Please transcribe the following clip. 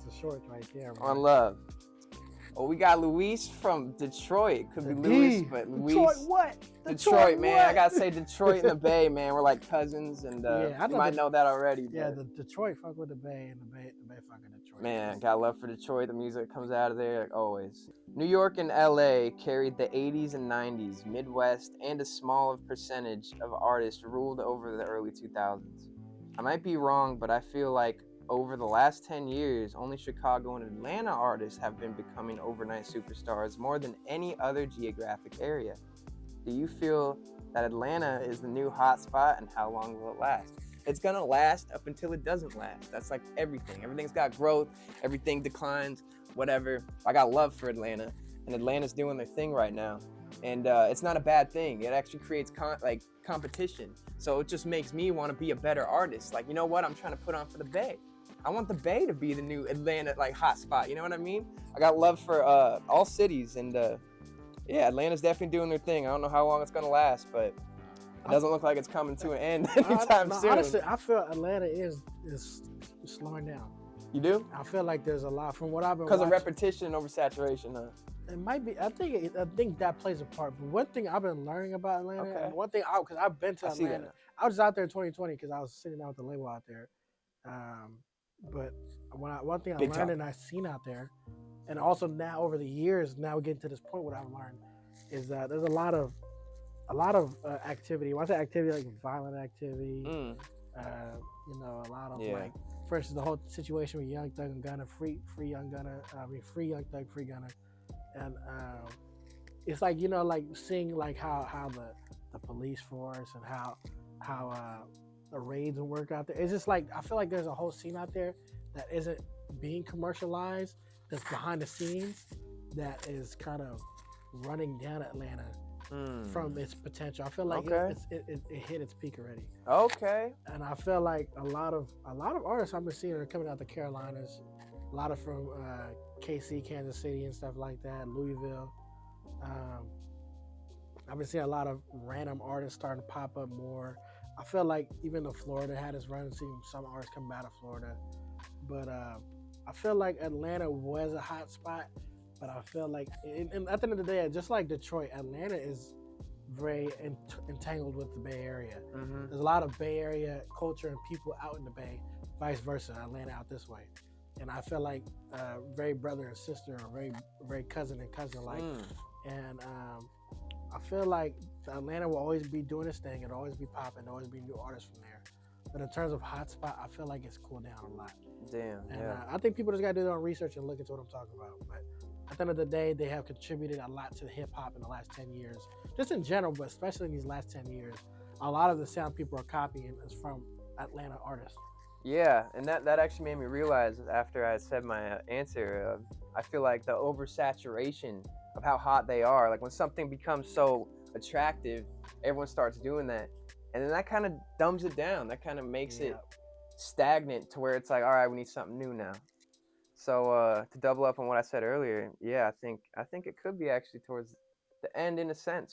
That's a short right there, man. On Love. Oh, we got Luis from Detroit. Could be The Luis, D. but Detroit Luis. what? Detroit, man. what? I gotta say Detroit and the Bay, man. We're like cousins, and Yeah, I you know might the- know that already. Yeah, But the Detroit fuck with the Bay, and the Bay fuck with Detroit. man, got love for Detroit. The music comes out of there like always. New York and LA carried the 80s and 90s. Midwest and a small percentage of artists ruled over the early 2000s. I might be wrong, but I feel like over the last 10 years, only Chicago and Atlanta artists have been becoming overnight superstars more than any other geographic area. Do you feel that Atlanta is the new hotspot, and how long will it last? It's gonna last up until it doesn't last. That's like everything. Everything's got growth, everything declines, whatever. I got love for Atlanta, and Atlanta's doing their thing right now. And it's not a bad thing. It actually creates competition. So it just makes me want to be a better artist. Like, you know what? I'm trying to put on for the Bay. I want the Bay to be the new Atlanta hotspot. You know what I mean? I got love for all cities, and yeah, Atlanta's definitely doing their thing. I don't know how long it's gonna last, but it doesn't look like it's coming to an end anytime soon. Honestly, I feel Atlanta is slowing down. You do? I feel like there's a lot from what I've been Because watching. of repetition and oversaturation, huh? It might be. I think that plays a part. But one thing I've been learning about Atlanta, and one thing because I've been to Atlanta. I was out there in 2020 because I was sitting out with the label out there. But one thing I learned and I've seen out there, and also now over the years, now we're getting to this point, what I've learned is that there's a lot of activity. When I say activity, like violent activity, you know, a lot of like, for instance, the whole situation with Young Thug and Gunna, free Young Gunna, free Young Thug, free Gunna, and it's like, you know, like seeing like how the police force and how the raids and work out there. It's just like, I feel like there's a whole scene out there that isn't being commercialized, that's behind the scenes, that is kind of running down Atlanta from its potential. I feel like it hit its peak already. Okay. And I feel like a lot of artists I've been seeing are coming out the Carolinas, a lot of from KC, Kansas City and stuff like that, Louisville. I've been seeing a lot of random artists starting to pop up more. I feel like even though Florida had its run, seeing some artists come out of Florida. But I feel like Atlanta was a hot spot, but I feel like, and at the end of the day, just like Detroit, Atlanta is very entangled with the Bay Area. There's a lot of Bay Area culture and people out in the Bay, vice versa, Atlanta out this way. And I feel like very brother and sister, or very cousin and cousin like. And I feel like Atlanta will always be doing its thing. It'll always be popping. There'll always be new artists from there. But in terms of hotspot, I feel like it's cooled down a lot. Damn. And I think people just got to do their own research and look into what I'm talking about. But at the end of the day, they have contributed a lot to hip hop in the last 10 years. Just in general, but especially in these last 10 years. A lot of the sound people are copying is from Atlanta artists. Yeah, and that actually made me realize after I said my answer, I feel like the oversaturation of how hot they are. Like when something becomes so attractive, everyone starts doing that. And then that kind of dumbs it down. That kind of makes it stagnant to where it's like, all right, we need something new now. So to double up on what I said earlier, yeah, I think it could be actually towards the end in a sense.